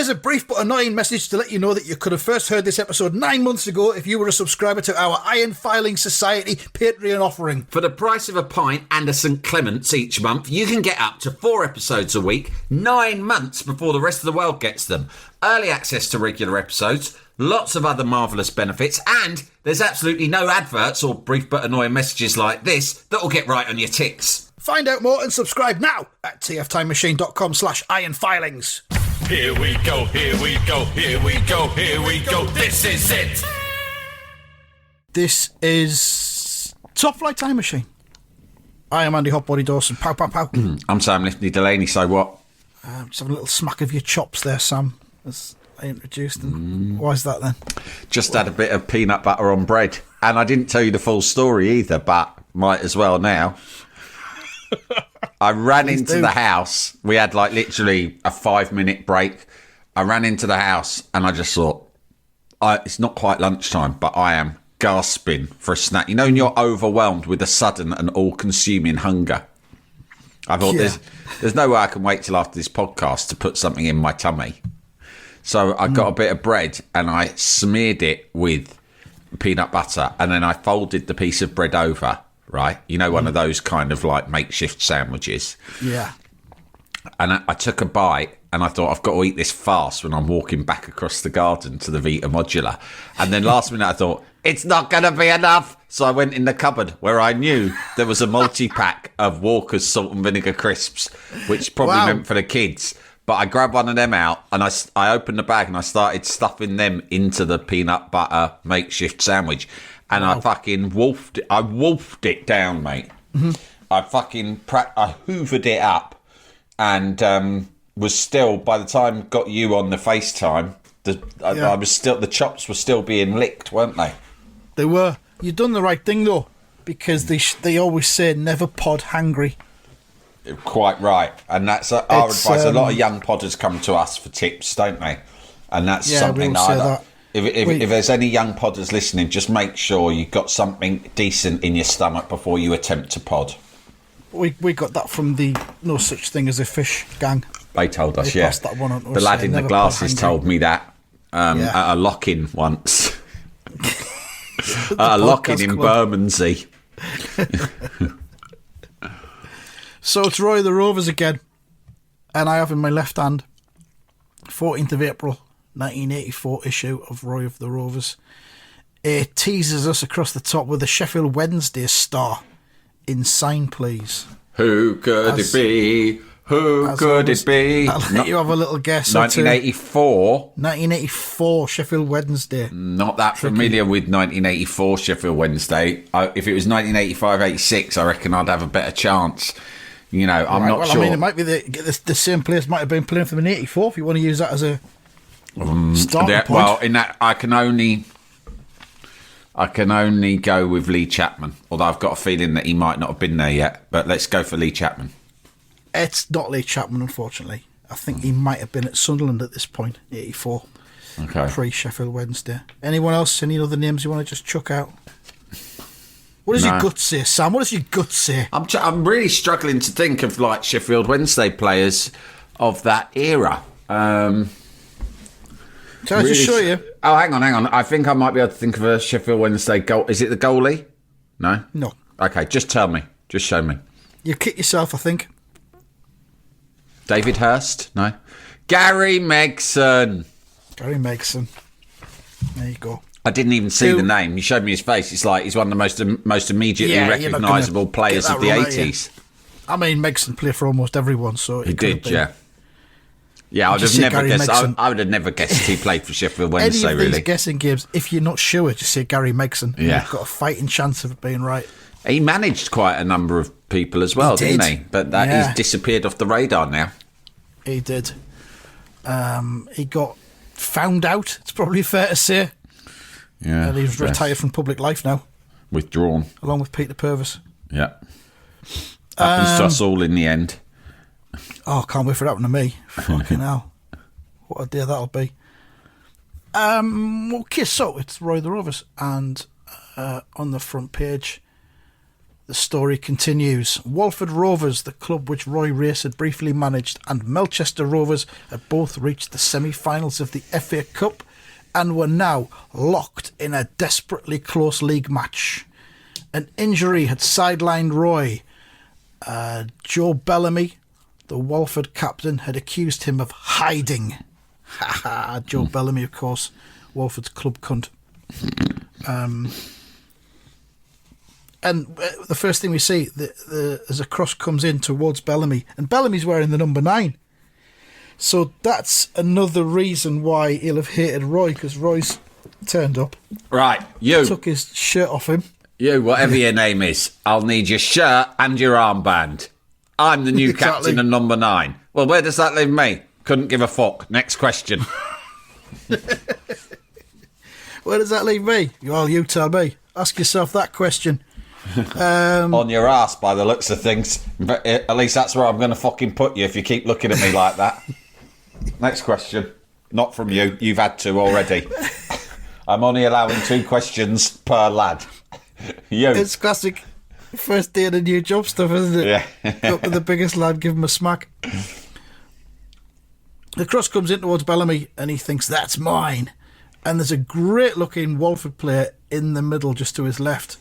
Here's a brief but annoying message to let you know that you could have first heard this episode 9 months ago if you were a subscriber to our Iron Filing Society Patreon offering. For the price of a pint and a St Clement's each month, you can get up to 4 episodes a week, 9 months before the rest of the world gets them. Early access to regular episodes, lots of other marvellous benefits, and there's absolutely no adverts or brief but annoying messages like this that will get right on your ticks. Find out more and subscribe now at tftimemachine.com/ironfilings. Here we go, here we go, here we go, here we go, this is it! This is Top Flight Time Machine. I am Andy Hotbody Dawson. Pow, pow, pow. I'm Sam Lifty Delaney, so what? Just having a little smack of your chops there, Sam, as I introduced them. Why is that then? Just had a bit of peanut butter on bread. And I didn't tell you the full story either, but might as well now. I ran into the house. We had like literally a 5-minute break. I ran into the house and I just thought, it's not quite lunchtime, but I am gasping for a snack. You know, when you're overwhelmed with a sudden and all-consuming hunger. I thought, there's no way I can wait till after this podcast to put something in my tummy. So I got a bit of bread and I smeared it with peanut butter, and then I folded the piece of bread over. Right, you know, one of those kind of like makeshift sandwiches. Yeah. And I took a bite and I thought, I've got to eat this fast when I'm walking back across the garden to the Vita Modular. And then last minute I thought, it's not going to be enough. So I went in the cupboard where I knew there was a multi-pack of Walker's salt and vinegar crisps, which probably meant for the kids. But I grabbed one of them out and I opened the bag and I started stuffing them into the peanut butter makeshift sandwich. And I fucking wolfed it. I wolfed it down, mate. Mm-hmm. I hoovered it up, and was still, by the time got you on the FaceTime, I was still, the chops were still being licked, weren't they? They were. You've done the right thing though, because they always say never pod hangry. Quite right, and that's our advice. A lot of young podders come to us for tips, don't they? And that's something that. If there's any young podders listening, just make sure you've got something decent in your stomach before you attempt to pod. We got that from the No Such Thing as a Fish gang. They told us, That one on the lad in the glasses told me that at a lock-in once. At a lock-in in Bermondsey. So it's Roy of the Rovers again. And I have in my left hand 14th of April 1984 issue of Roy of the Rovers. It teases us across the top with a Sheffield Wednesday star in Sign Please. Who could it be? Who could it be? I'll let you have a little guess. 1984. 1984 Sheffield Wednesday. Not that familiar with 1984 Sheffield Wednesday. If it was 1985-86, I reckon I'd have a better chance. You know, I'm not sure. I mean, it might be the same players might have been playing for them in 84 if you want to use that as a starting point. Well, in that, I can only go with Lee Chapman, although I've got a feeling that he might not have been there yet. But let's go for Lee Chapman. It's not Lee Chapman, unfortunately. I think he might have been at Sunderland at this point, 84. Okay. Pre-Sheffield Wednesday. Anyone else? Any other names you want to just chuck out? What does your gut say, Sam? What does your gut say? I'm really struggling to think of like Sheffield Wednesday players of that era. Can I just show you? Oh, hang on. I think I might be able to think of a Sheffield Wednesday goal. Is it the goalie? No? No. Okay, just tell me. Just show me. You kick yourself, I think. David Hurst? No. Gary Megson. Gary Megson. There you go. I didn't even see the name. You showed me his face. It's like he's one of the most immediately recognisable players of the 80s. I mean, Megson played for almost everyone, so he did, yeah. Yeah, I would have never guessed. I would have never guessed he played for Sheffield Wednesday. Any of these guessing games, if you're not sure, just say Gary Megson. Yeah, you've got a fighting chance of it being right. He managed quite a number of people as well, didn't he? But he's disappeared off the radar now. He did. He got found out. It's probably fair to say. Yeah, and he's retired from public life now. Withdrawn, along with Peter Purvis. Yeah, happens to us all in the end. Oh, can't wait for that one to me. Fucking hell. What a day that'll be. Okay, so it's Roy the Rovers, and on the front page The story continues. Walford Rovers, the club which Roy Race had briefly managed, and Melchester Rovers had both reached the semi-finals of the FA Cup and were now locked in a desperately close league match. An injury had sidelined Roy. Joe Bellamy, the Walford captain, had accused him of hiding. Joe Bellamy, of course, Walford's club cunt. And the first thing we see, as a cross comes in towards Bellamy, and Bellamy's wearing the number 9. So that's another reason why he'll have hated Roy, because Roy's turned up. Right, you. Took his shirt off him. You, whatever your name is, I'll need your shirt and your armband. I'm the new captain of number 9. Well, where does that leave me? Couldn't give a fuck. Next question. Where does that leave me? Well, you tell me. Ask yourself that question. On your ass, by the looks of things. But at least that's where I'm going to fucking put you if you keep looking at me like that. Next question. Not from you. You've had 2 already. I'm only allowing 2 questions per lad. You. It's classic first day in a new job stuff, isn't it? Yeah. Go up with the biggest lad, give him a smack. The cross comes in towards Bellamy and he thinks, that's mine. And there's a great looking Walford player in the middle just to his left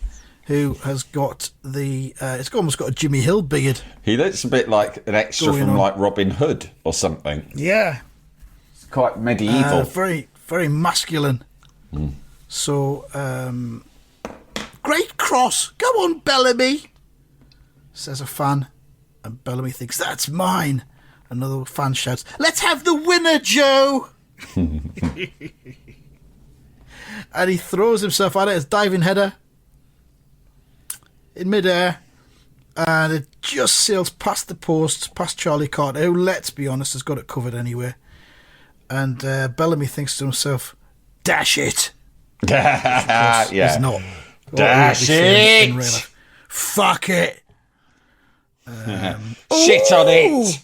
who has got it's almost got a Jimmy Hill beard. He looks a bit like an extra from like Robin Hood or something. Yeah. It's quite medieval. Very, very masculine. So, great cross. Go on, Bellamy, says a fan. And Bellamy thinks, that's mine. Another fan shouts, let's have the winner, Joe. And he throws himself at it. It's diving header in midair, and it just sails past the posts, past Charlie Carter, who, let's be honest, has got it covered anyway. And Bellamy thinks to himself, dash it. Yeah. He's not. Dash it. In real life. Fuck it. Shit on it.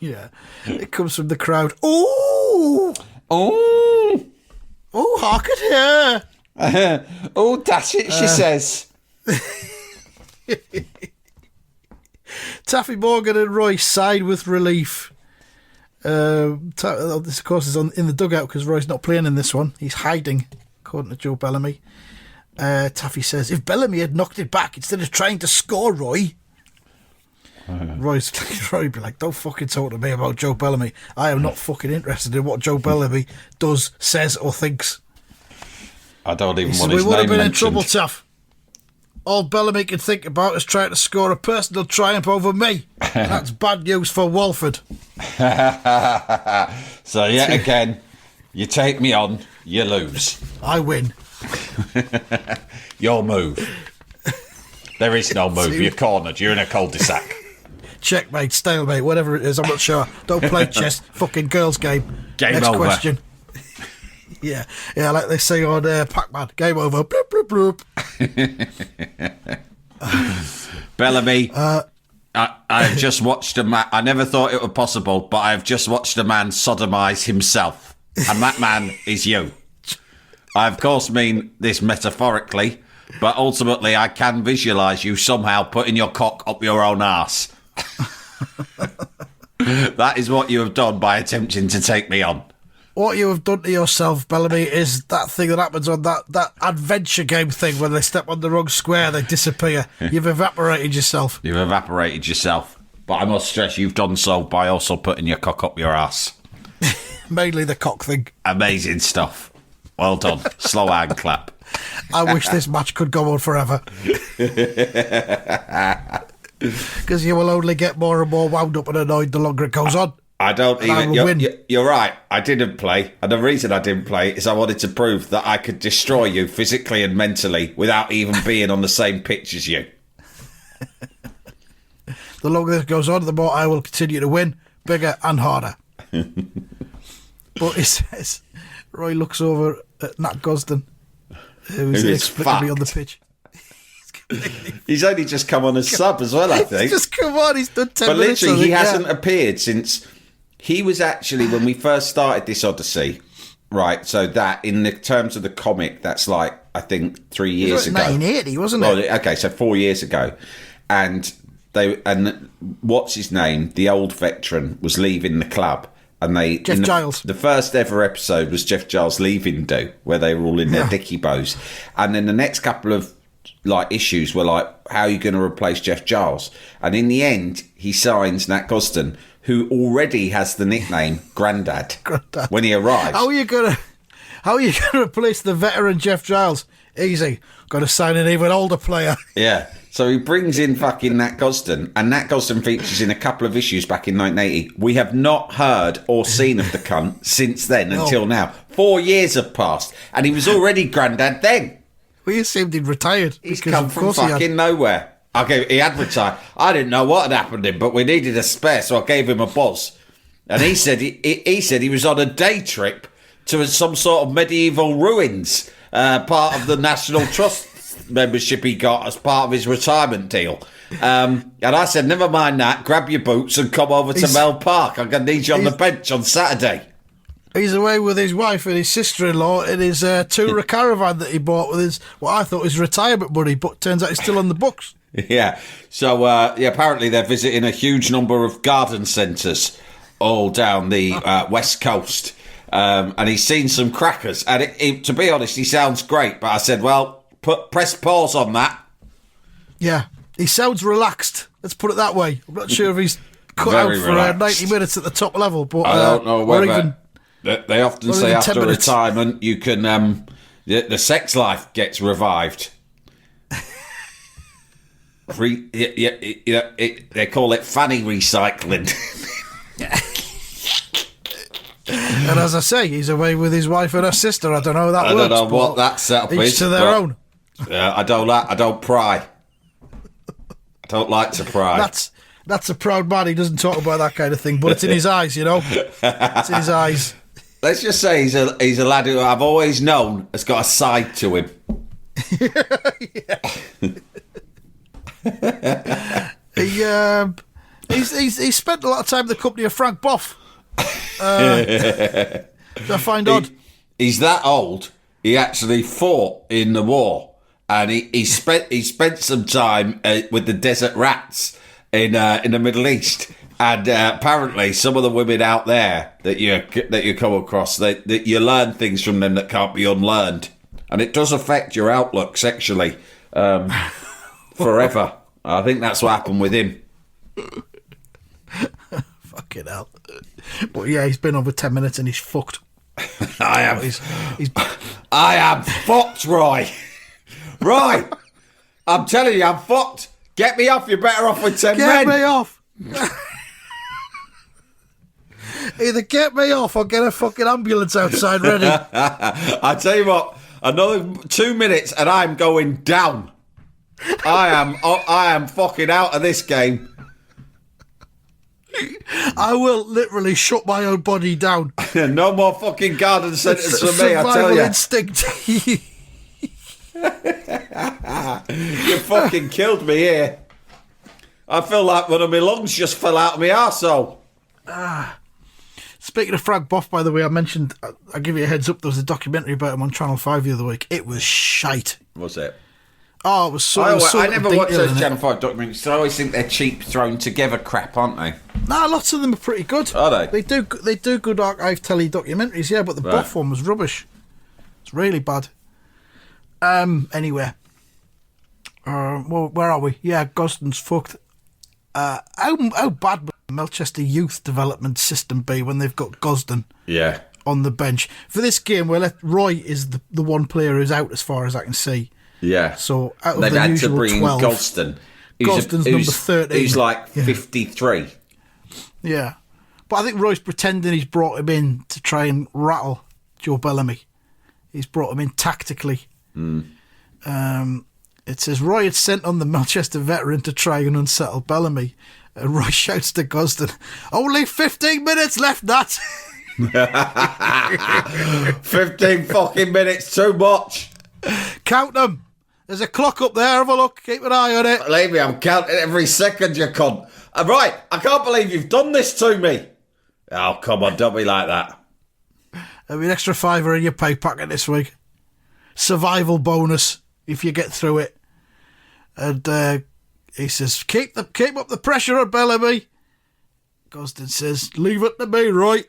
Yeah. It comes from the crowd. Ooh. Oh. Oh, hark at her. Oh, dash it, she says. Taffy Morgan and Roy sighed with relief. This, of course, is in the dugout because Roy's not playing in this one. He's hiding, according to Joe Bellamy. Taffy says, if Bellamy had knocked it back instead of trying to score, Roy... Roy would be like, don't fucking talk to me about Joe Bellamy. I am not fucking interested in what Joe Bellamy does, says or thinks. I don't even want his name mentioned. We would have been in trouble, Taff. All Bellamy can think about is trying to score a personal triumph over me. That's bad news for Walford. So yet again, you take me on, you lose. I win. Your move. There is no move. You're cornered. You're in a cul-de-sac. Checkmate, stalemate, whatever it is, I'm not sure. Don't play chess. Fucking girls' game. Game Next over. question. Yeah, like they say on Pac-Man. Game over. Bloop, bloop, bloop. Bellamy, I've just watched a man. I never thought it was possible, but I've just watched a man sodomise himself. And that man is you. I, of course, mean this metaphorically, but ultimately I can visualise you somehow putting your cock up your own arse. That is what you have done by attempting to take me on. What you have done to yourself, Bellamy, is that thing that happens on that adventure game thing when they step on the wrong square, they disappear. You've evaporated yourself. You've evaporated yourself. But I must stress you've done so by also putting your cock up your ass. Mainly the cock thing. Amazing stuff. Well done. Slow hand clap. I wish this match could go on forever. Because you will only get more and more wound up and annoyed the longer it goes on. I don't even... You're right. I didn't play. And the reason I didn't play is I wanted to prove that I could destroy you physically and mentally without even being on the same pitch as you. The longer this goes on, the more I will continue to win, bigger and harder. But he says... Roy looks over at Nat Gosden, who's inexplicably on the pitch. He's only just come on as sub as well, I think. He's just come on, he's done 10 but minutes. But literally, he hasn't appeared since... He was actually, when we first started this Odyssey, Right, so that, in the terms of the comic, that's like, I think, 3 years ago. 1980, wasn't it? Okay, so 4 years ago. And what's his name? The old veteran was leaving the club. And Jeff Giles. The first ever episode was Jeff Giles leaving do, where they were all in their dicky bows. And then the next couple of issues were like, how are you going to replace Jeff Giles? And in the end, he signs Nat Gosden, who already has the nickname Grandad. When he arrives. How are you gonna replace the veteran Jeff Giles? Easy. Got to sign an even older player. Yeah. So he brings in fucking Nat Gosden, and Nat Gosden features in a couple of issues back in 1980. We have not heard or seen of the cunt since then until now. 4 years have passed, and he was already Grandad then. We assumed he'd retired. He's come from fucking nowhere. He had retired. I didn't know what had happened to him, but we needed a spare, so I gave him a buzz. And he said he was on a day trip to some sort of medieval ruins, part of the National Trust membership he got as part of his retirement deal. And I said, never mind that, grab your boots and come over to Mel Park. I'm going to need you on the bench on Saturday. He's away with his wife and his sister-in-law in his tourer caravan that he bought with his, what I thought was retirement money, but turns out he's still on the books. Yeah. So, apparently they're visiting a huge number of garden centres all down the West Coast. And he's seen some crackers. And to be honest, he sounds great. But I said, well, press pause on that. Yeah. He sounds relaxed. Let's put it that way. I'm not sure if he's cut Very out for relaxed. 90 minutes at the top level. But I don't know whether... They often say even after 10 minutes. retirement, you can... the sex life gets revived. They call it fanny recycling. And as I say, he's away with his wife and her sister. I don't know how that works. I don't know what that setup is. Each to their own. I don't pry. I don't like to pry. That's a proud man. He doesn't talk about that kind of thing, but it's in his eyes, you know. It's in his eyes. Let's just say he's a lad who I've always known has got a side to him. He spent a lot of time in the company of Frank Boff. I find odd. He's that old. He actually fought in the war, and he spent some time with the desert rats in the Middle East. And apparently, some of the women out there that you come across, that you learn things from them that can't be unlearned, and it does affect your outlook sexually forever. I think that's what happened with him. Fucking hell! But yeah, he's been over 10 minutes and he's fucked. I am. I am fucked, Roy. Roy, I'm telling you, I'm fucked. Get me off. You're better off with 10 men. Get me off. Either get me off or get a fucking ambulance outside ready. I tell you what, another 2 minutes and I'm going down. I am fucking out of this game. I will literally shut my own body down. No more fucking garden centres for me, I tell Survival you. instinct. You fucking killed me here. I feel like one of my lungs just fell out of my arsehole. Speaking of Frank Boff, by the way, I'll give you a heads up, there was a documentary about him on Channel 5 the other week. It was shite. Was it? Oh, it was so... I never watch those Channel 5 documentaries, so I always think they're cheap, thrown together crap, aren't they? Nah, lots of them are pretty good. Are they? They do good archive telly documentaries, yeah, but the Boff one was rubbish. It's really bad. Anyway. Well, where are we? Yeah, Gosden's fucked. How bad would Melchester Youth Development System be when they've got Gosden on the bench? For this game, Roy is the one player who's out as far as I can see. Yeah. So out of they've the had usual to bring 12, Gosden. Gosden's number 13. He's like 53. Yeah. But I think Roy's pretending he's brought him in to try and rattle Joe Bellamy. He's brought him in tactically. It says Roy had sent on the Melchester veteran to try and unsettle Bellamy. And Roy shouts to Gosden, "Only 15 minutes left, Nat." 15 fucking minutes, too much. Count them. There's a clock up there. Have a look. Keep an eye on it. Believe me, I'm counting every second, you cunt. Right, I can't believe you've done this to me. Oh, come on, don't be like that. There'll be an extra £5 in your pay packet this week. Survival bonus if you get through it. And he says, keep up the pressure on Bellamy. Gosden says, leave it to me, right?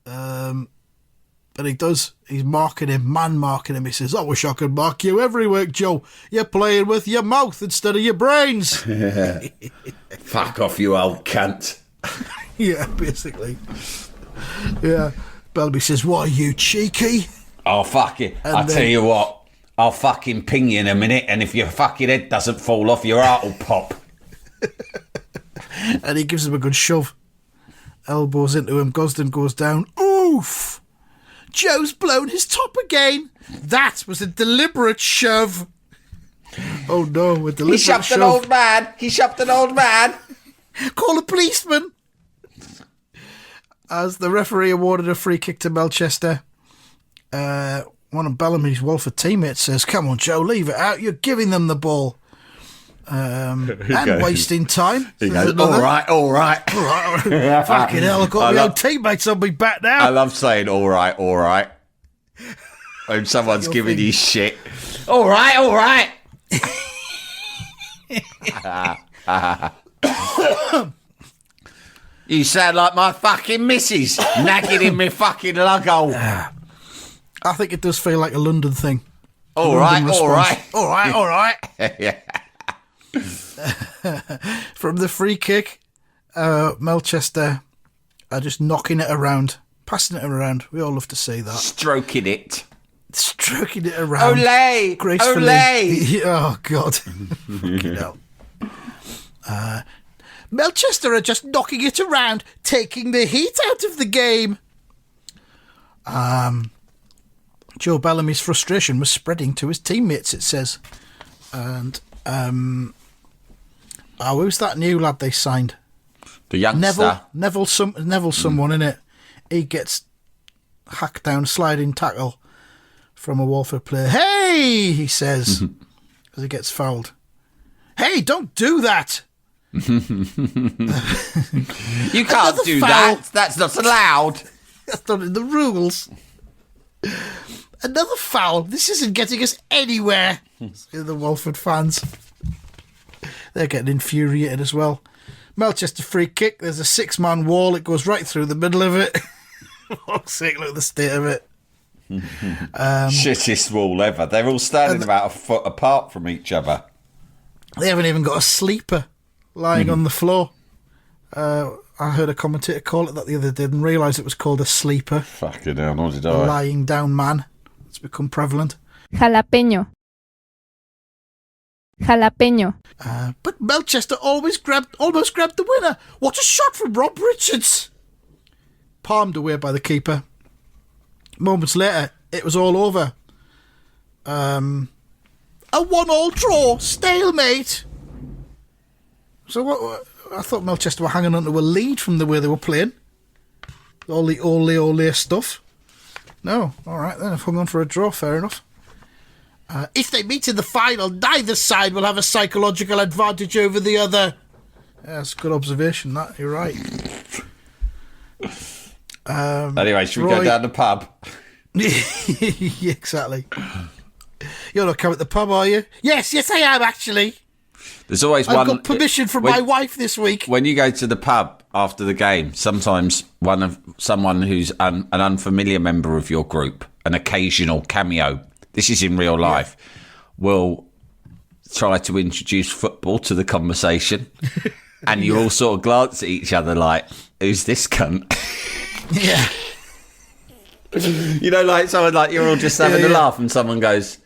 But he does. He's marking him, man-marking him. He says, I wish I could mark you every week, Joe. You're playing with your mouth instead of your brains. Fuck off, you old cunt. Yeah, basically. Yeah. Bellamy says, what are you, cheeky? Oh, fuck it. I'll tell you what. I'll fucking ping you in a minute, and if your fucking head doesn't fall off, your heart will pop. And he gives him a good shove. Elbows into him. Gosden goes down. Oof! Joe's blown his top again. That was a deliberate shove. Oh no, a deliberate shove. He shoved an old man. He shoved an old man. Call a policeman. As the referee awarded a free kick to Melchester, one of Bellamy's Walford teammates says, come on, Joe, leave it out. You're giving them the ball. And wasting time. He goes, all right. Fucking hell, I've got my own teammates on me back now. I love saying, all right. When someone's giving you shit. All right. You sound like my fucking missus, nagging in my fucking lug hole. I think it does feel like a London thing. All right. Yeah. From the free kick, Melchester are just knocking it around, passing it around. We all love to see that. Stroking it around. Olay! Gracefully. Olay! Oh, God. Fucking hell. Melchester are just knocking it around, taking the heat out of the game. Joe Bellamy's frustration was spreading to his teammates, it says. And, who's that new lad they signed? The youngster. Neville someone, innit? He gets hacked down, sliding tackle from a Walford player. Hey, he says, as he gets fouled. Hey, don't do that. You can't do that. That's not allowed. That's not in the rules. Another foul. This isn't getting us anywhere. The Walford fans. They're getting infuriated as well. Melchester free kick. There's a 6-man wall. It goes right through the middle of it. Fuck's sake, look at the state of it. Shittest wall ever. They're all standing about a foot apart from each other. They haven't even got a sleeper lying on the floor. I heard a commentator call it that the other day and realised it was called a sleeper. Fucking hell, nor did A I. lying down man. It's become prevalent. Jalapeño. But Melchester almost grabbed the winner. What a shot from Rob Richards. Palmed away by the keeper. Moments later, it was all over. A 1-1 draw, stalemate. So what? I thought Melchester were hanging on to a lead from the way they were playing. All the ole stuff. No, all right then. I've hung on for a draw. Fair enough. If they meet in the final, neither side will have a psychological advantage over the other. Yeah, that's a good observation. That you're right. Anyway, should we go down the pub? Yeah, exactly. You're not coming to the pub, are you? Yes, I am actually. There's always I've got permission from my wife this week. When you go to the pub after the game, sometimes someone who's an unfamiliar member of your group, an occasional cameo, this is in real life, will try to introduce football to the conversation. And you all sort of glance at each other like, who's this cunt? Yeah. You know, like someone like you're all just having a laugh and someone goes,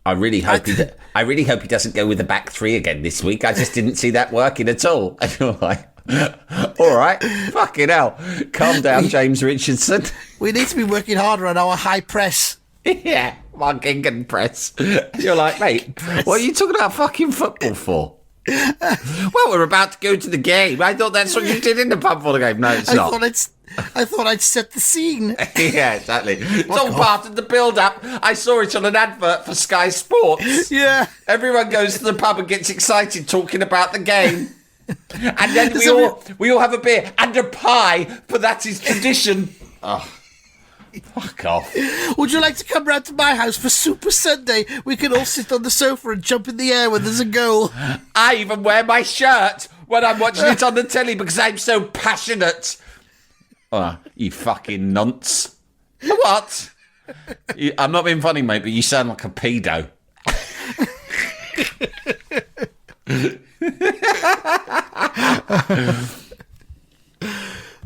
I really hope he doesn't go with the back three again this week. I just didn't see that working at all. And you're like, all right, fucking hell. Calm down, James Richardson. We need to be working harder on our high press. Yeah, my Gingham press. You're like, mate, what are you talking about fucking football for? Well, we're about to go to the game. I thought that's what you did in the pub for the game. No, it's not. I thought I'd set the scene. Yeah, exactly. It's all part of the build-up. I saw it on an advert for Sky Sports. Yeah. Everyone goes to the pub and gets excited talking about the game. And then we all have a beer and a pie, but that is tradition. Oh. Fuck off. Would you like to come round to my house for Super Sunday? We can all sit on the sofa and jump in the air when there's a goal. I even wear my shirt when I'm watching it on the telly because I'm so passionate. Oh, you fucking nonce. What? I'm not being funny, mate, but you sound like a pedo.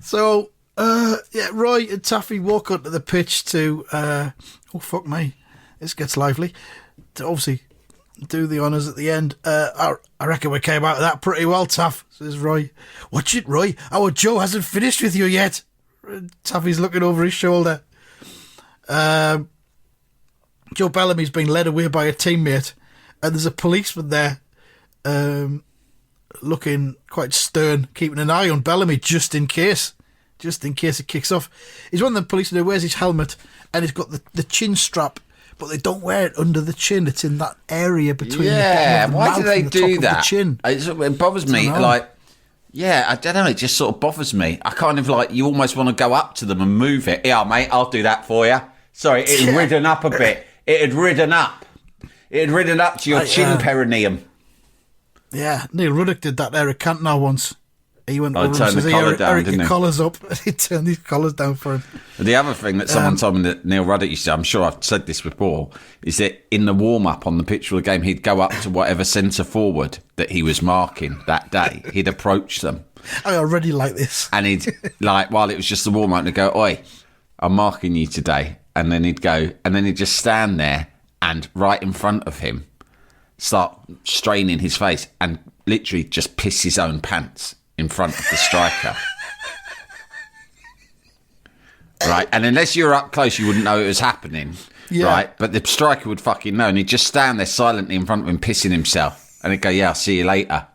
So, Roy and Taffy walk onto the pitch to, oh, fuck me, this gets lively, to obviously do the honours at the end. I reckon we came out of that pretty well, Taff, says Roy. Watch it, Roy, our Joe hasn't finished with you yet. Taffy's looking over his shoulder. Joe Bellamy's being led away by a teammate, and there's a policeman there, looking quite stern, keeping an eye on Bellamy just in case it kicks off. He's one of the policemen who wears his helmet, and he's got the chin strap, but they don't wear it under the chin. It's in that area between the bottom of the why mouth do they and the do top of that? the chin. It bothers me. I don't know. It just sort of bothers me. I kind of you almost want to go up to them and move it. Yeah, mate, I'll do that for you. Sorry, it had ridden up a bit. It had ridden up. It had ridden up to your chin perineum. Yeah, Neil Ruddock did that there at Cantona once. He went over and turned the says, collar down, Eric, didn't your he? collar's up. He turned his collars down for him. The other thing that someone told me that Neil Ruddock used to, I'm sure I've said this before, is that in the warm-up on the pitch of the game, he'd go up to whatever centre forward that he was marking that day. He'd approach them. I already like this. And he'd, while it was just the warm-up, he'd go, oi, I'm marking you today. And then he'd go, and then he'd just stand there and right in front of him, start straining his face and literally just piss his own pants in front of the striker. Right? And unless you were up close, you wouldn't know it was happening. Yeah. Right? But the striker would fucking know. And he'd just stand there silently in front of him, pissing himself. And he'd go, yeah, I'll see you later.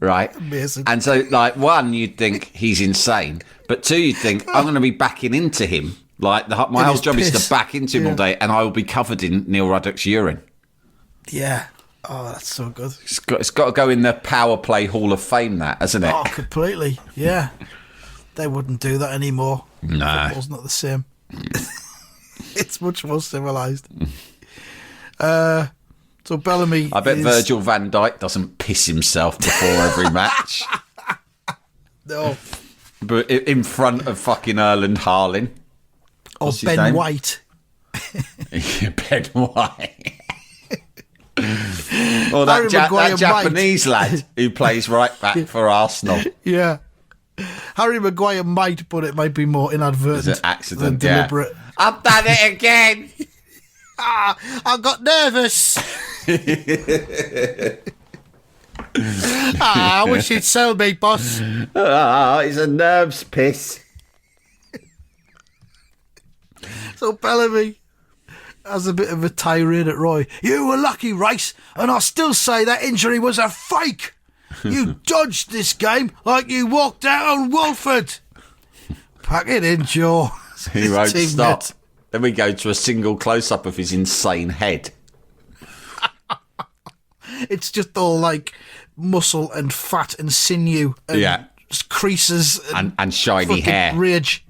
Right? Amazing. And so, one, you'd think he's insane. But two, you'd think, I'm going to be backing into him. My whole job is to back into him all day, and I will be covered in Neil Ruddock's urine. Yeah. Oh, that's so good. It's got to go in the Power Play Hall of Fame, that, hasn't it? Oh, completely. Yeah. They wouldn't do that anymore. No. Football's not the same. It's much more civilised. So Bellamy I bet Virgil van Dijk doesn't piss himself before every match. No. But in front of fucking Erland Haaland. Or Ben White. Ben White. Or that Japanese lad who plays right back for Arsenal. Yeah. Harry Maguire might, but it might be more inadvertent. It's an accident, than deliberate. Yeah. I've done it again. I got nervous. I wish he'd sell me, boss. It's a nerves piss. So Bellamy has a bit of a tirade at Roy. You were lucky, Rice, and I still say that injury was a fake. You dodged this game like you walked out on Walford. Pack it in, Joe. He won't stop. Then we go to a single close-up of his insane head. It's just all muscle and fat and sinew and creases and shiny hair. Rage.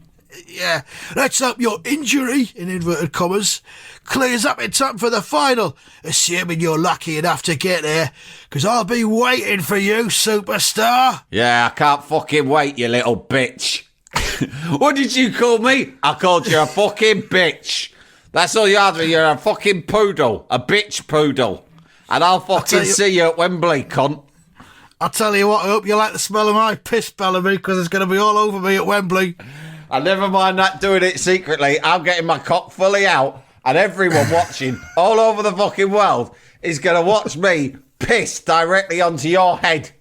Yeah, let's hope your injury, in inverted commas, clears up in time for the final, assuming you're lucky enough to get there, because I'll be waiting for you, superstar. Yeah, I can't fucking wait, you little bitch. What did you call me? I called you a fucking bitch. That's all you are to me. You're a fucking poodle. A bitch poodle. And I'll fucking see you at Wembley, cunt. I'll tell you what, I hope you like the smell of my piss, Bellamy, because it's going to be all over me at Wembley. I never mind that doing it secretly. I'm getting my cock fully out, and everyone watching all over the fucking world is going to watch me piss directly onto your head.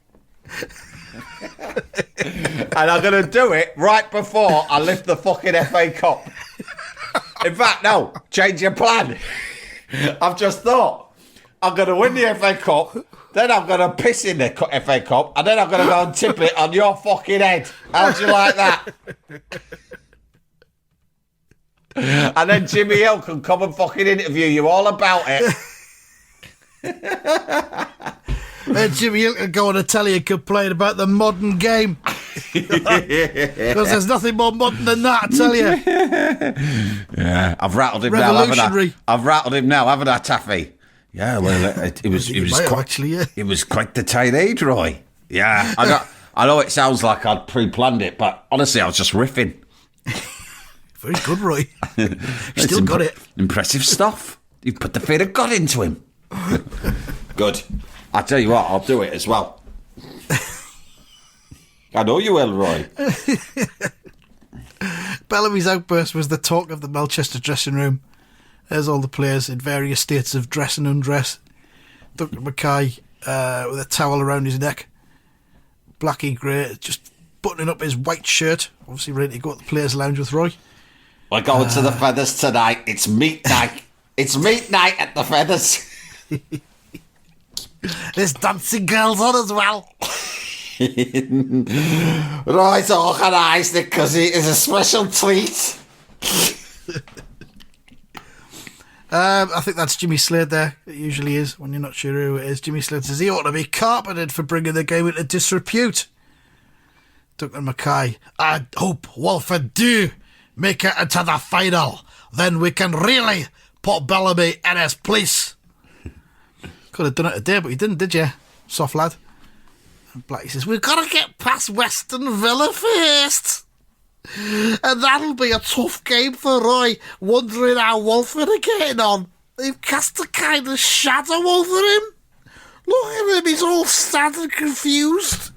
And I'm going to do it right before I lift the fucking FA Cup. In fact, no, change your plan. I've just thought, I'm going to win the FA Cup, then I'm going to piss in the FA Cup, and then I'm going to go and tip it on your fucking head. How'd you like that? And then Jimmy Hill can come and fucking interview you all about it. And Jimmy Hill can go on a telly and complain about the modern game. Because there's nothing more modern than that, I tell you. Yeah, I've rattled him now, haven't I? Revolutionary. I've rattled him now, haven't I, Taffy? Yeah, well, it was might have, quite, actually, yeah. It was quite the teenage, Roy. Yeah, I know it sounds like I'd pre-planned it, but honestly, I was just riffing. Very good, Roy. Still got it. Impressive stuff. You put the fear of God into him. Good. I tell you what, I'll do it as well. I know you will, Roy. Bellamy's outburst was the talk of the Melchester dressing room. There's all the players in various states of dress and undress. Duncan Mackay with a towel around his neck. Blackie Gray just buttoning up his white shirt, obviously ready to go to the players' lounge with Roy. We're going to the Feathers tonight. It's meat night. It's meat night at the Feathers. There's dancing girls on as well. Roy's organised it because it is a special treat. I think that's Jimmy Slade there. It usually is when you're not sure who it is. Jimmy Slade says he ought to be carpeted for bringing the game into disrepute. Duncan Mackay, I hope Walford do make it into the final. Then we can really put Bellamy in his place. Could have done it today, but you didn't, did you? Soft lad. And Blackie says, we've got to get past Western Villa first. And that'll be a tough game for Roy, wondering how Walford are getting on. They've cast a kind of shadow over him. Look at him, he's all sad and confused.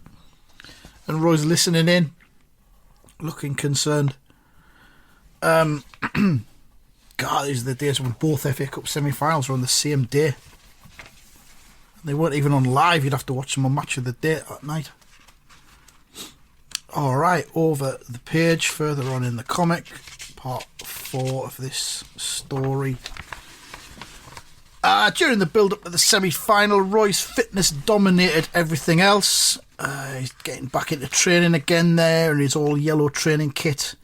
And Roy's listening in, looking concerned. God, these are the days when both FA Cup semi-finals were on the same day. They weren't even on live, you'd have to watch them on Match of the Day at night. Alright, over the page, further on in the comic, part 4 of this story. During the build-up to the semi-final, Roy's fitness dominated everything else. He's getting back into training again there in his all-yellow training kit.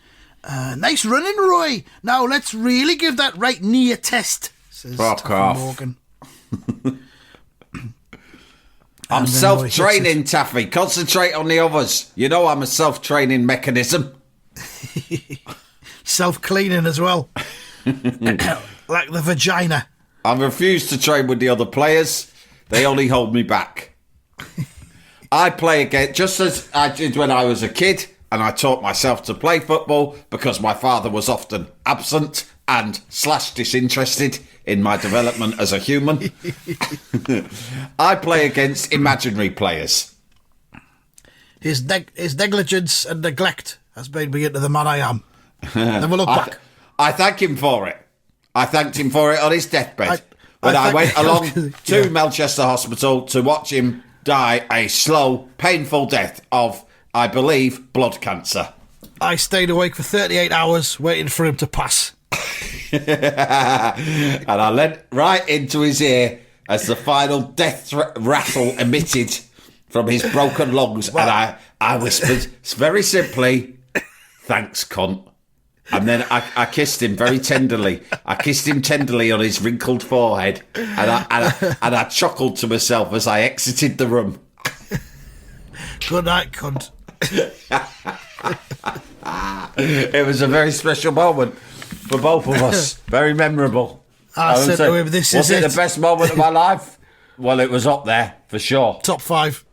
Nice running, Roy! Now let's really give that right knee a test, says Taffy Morgan. I'm self-training, Taffy. Concentrate on the others. You know I'm a self-training mechanism. Self-cleaning as well. Like the vagina. I refuse to train with the other players. They only hold me back. I play again just as I did when I was a kid, and I taught myself to play football because my father was often absent and / disinterested in my development as a human. I play against imaginary players. His negligence and neglect has made me into the man I am. Never look back. I thank him for it. I thanked him for it on his deathbed when I went along to Melchester Hospital to watch him die a slow, painful death of, I believe, blood cancer. I stayed awake for 38 hours waiting for him to pass. And I leant right into his ear as the final death rattle emitted from his broken lungs. And I whispered very simply, thanks, cunt. And then I kissed him very tenderly. I kissed him tenderly on his wrinkled forehead. And I chuckled to myself as I exited the room. Good night, cunt. It was a very special moment for both of us. Very memorable. I said to him, this is it. Was it the best moment of my life? Well, it was up there, for sure. Top 5.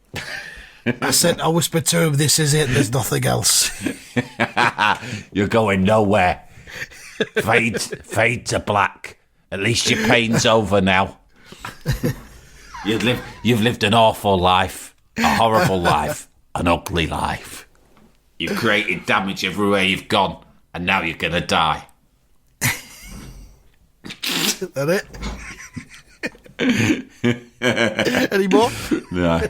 I whispered to him, this is it, there's nothing else. You're going nowhere. Fade to black. At least your pain's over now. You've lived an awful life. A horrible life. An ugly life. You've created damage everywhere you've gone, and now you're going to die. Is that it? Any more? No.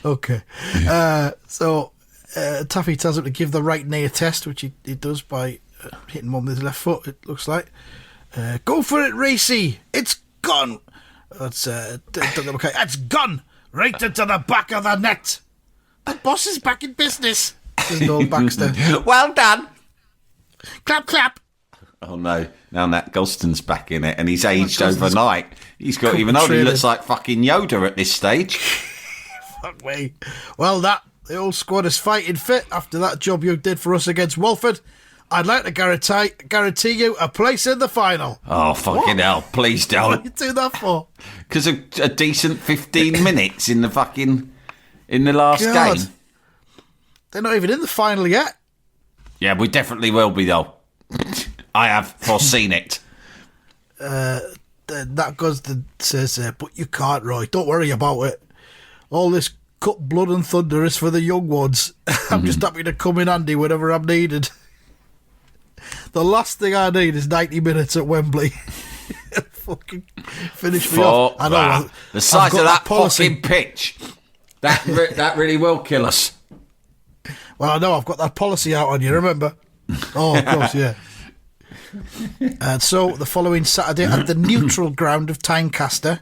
Okay. So Taffy tells him to give the right knee a test, which he does by hitting one with his left foot, it looks like. Go for it, Racy. It's gone. That's okay. It's gone right into the back of the net. The boss is back in business, says Noel Baxter. Well done. Clap, clap. Oh no, now Nat Gulston's back in it and he's aged overnight. He's got, even though he looks like fucking Yoda at this stage. Fuck me. Well, that The old squad is fighting fit after that job you did for us against Walford. I'd like to guarantee you a place in the final. Oh, fucking hell. Please don't. What are you do that for? Because a decent 15 minutes in the last God. game. They're not even in the final yet. Yeah, we definitely will be, though. I have foreseen it. That goes to says, but you can't, Roy. Don't worry about it. All this cut blood and thunder is for the young ones. I'm just happy to come in handy whenever I'm needed. The last thing I need is 90 minutes at Wembley. Fucking finish me off. I know. The size of that fucking pitch. That really will kill us. Well, I know. I've got that policy out on you, remember? Oh, of course, yeah. And so, the following Saturday at the neutral ground of Tynecastle.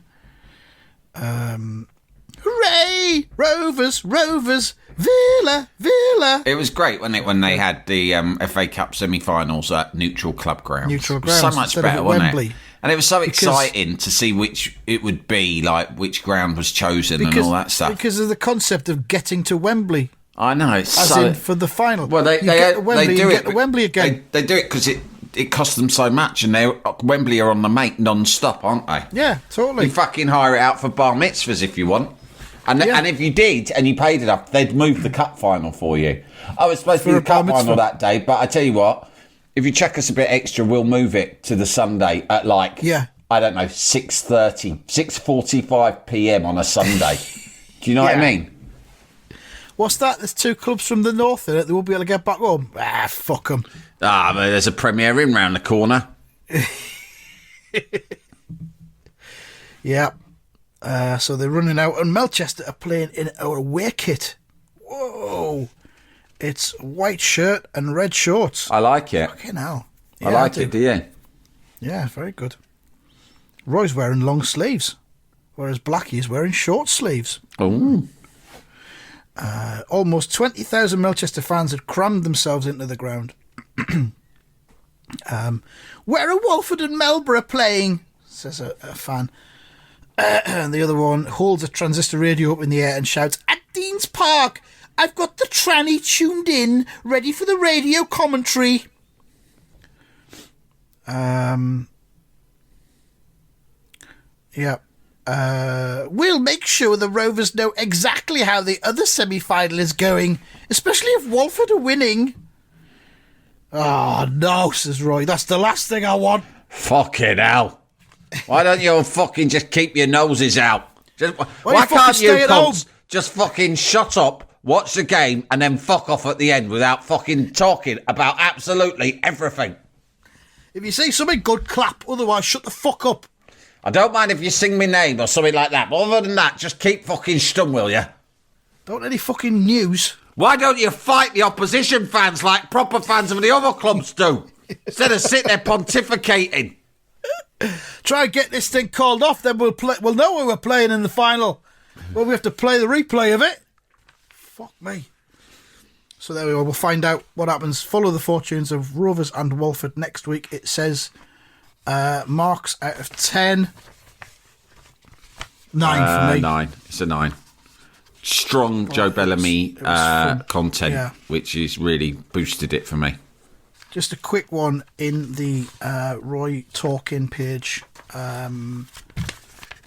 Hooray! Rovers! Villa! It was great when they had the FA Cup semi-finals at neutral club grounds. Neutral grounds. So much better, wasn't Wembley. it? And it was so exciting to see which it would be, like which ground was chosen and all that stuff. Because of the concept of getting to Wembley. I know. It's as in for the final. Well, they do get to Wembley again. They do it because it costs them so much, and Wembley are on the make non-stop, aren't they? Yeah, totally. You fucking hire it out for bar mitzvahs if you want. And if you did and you paid enough, they'd move the cup final for you. Oh, it's supposed to be the cup final that day, but I tell you what, if you check us a bit extra, we'll move it to the Sunday at I don't know, 6:45 p.m. on a Sunday. Do you know what I mean? What's that? There's two clubs from the north in it. They won't be able to get back home. Fuck them. But there's a Premier Inn round the corner. Yeah. So they're running out, and Melchester are playing in our away kit. Whoa! It's white shirt and red shorts. I like it. Fucking hell. I like it, do you? Yeah, very good. Roy's wearing long sleeves, whereas Blackie is wearing short sleeves. Oh. Almost 20,000 Melchester fans had crammed themselves into the ground. Where are Walford and Melbourne playing? Says a fan. And the other one holds a transistor radio up in the air and shouts, at Dean's Park, I've got the tranny tuned in, ready for the radio commentary. Yeah. We'll make sure the Rovers know exactly how the other semi-final is going, especially if Walford are winning. Oh, no, says Roy. That's the last thing I want. Fucking hell. Why don't you all fucking just keep your noses out? Why can't you cunts just fucking shut up, watch the game, and then fuck off at the end without fucking talking about absolutely everything? If you say something good, clap. Otherwise, shut the fuck up. I don't mind if you sing my name or something like that, but other than that, just keep fucking stum, will you? Don't any fucking news. Why don't you fight the opposition fans like proper fans of the other clubs do? Instead of sitting there pontificating. Try and get this thing called off, then we'll know who we're playing in the final. Well, we have to play the replay of it. Fuck me. So there we go. We'll find out what happens. Follow the fortunes of Rovers and Walford next week. It says marks out of 10. 9 for me. 9. It's a 9. Strong Joe Bellamy content, which has really boosted it for me. Just a quick one in the Roy Talking page. I'm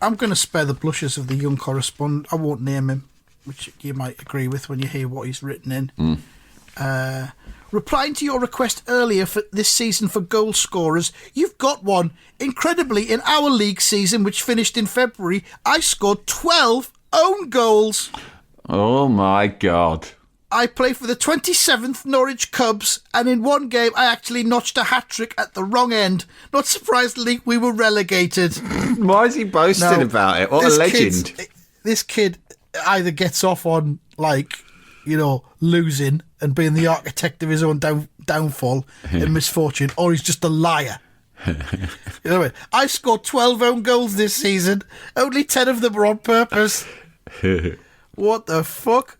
going to spare the blushes of the young correspondent. I won't name him, which you might agree with when you hear what he's written in. Replying to your request earlier for this season for goal scorers, you've got one. Incredibly, in our league season, which finished in February, I scored 12 own goals. Oh, my God. I play for the 27th Norwich Cubs, and in one game I actually notched a hat-trick at the wrong end. Not surprisingly, we were relegated. Why is he boasting about it? What a legend. This kid either gets off on, losing and being the architect of his own downfall and misfortune, or he's just a liar. You know what I mean? I scored 12 own goals this season. Only 10 of them were on purpose. What the fuck?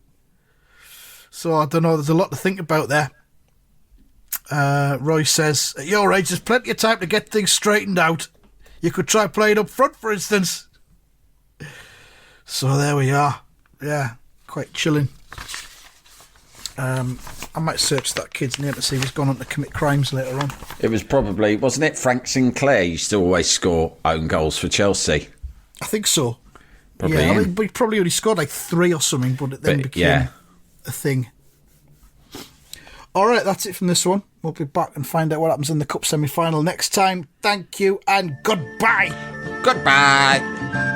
So, I don't know, there's a lot to think about there. Roy says, at your age, there's plenty of time to get things straightened out. You could try playing up front, for instance. So, there we are. Yeah, quite chilling. I might search that kid's name to see if he's gone on to commit crimes later on. It was probably, wasn't it Frank Sinclair used to always score own goals for Chelsea? I think so. Probably yeah, him. but he probably only scored like 3 or something, but it then became a thing. All right, that's it from this one. We'll be back and find out what happens in the Cup semi-final next time. Thank you and goodbye. Goodbye.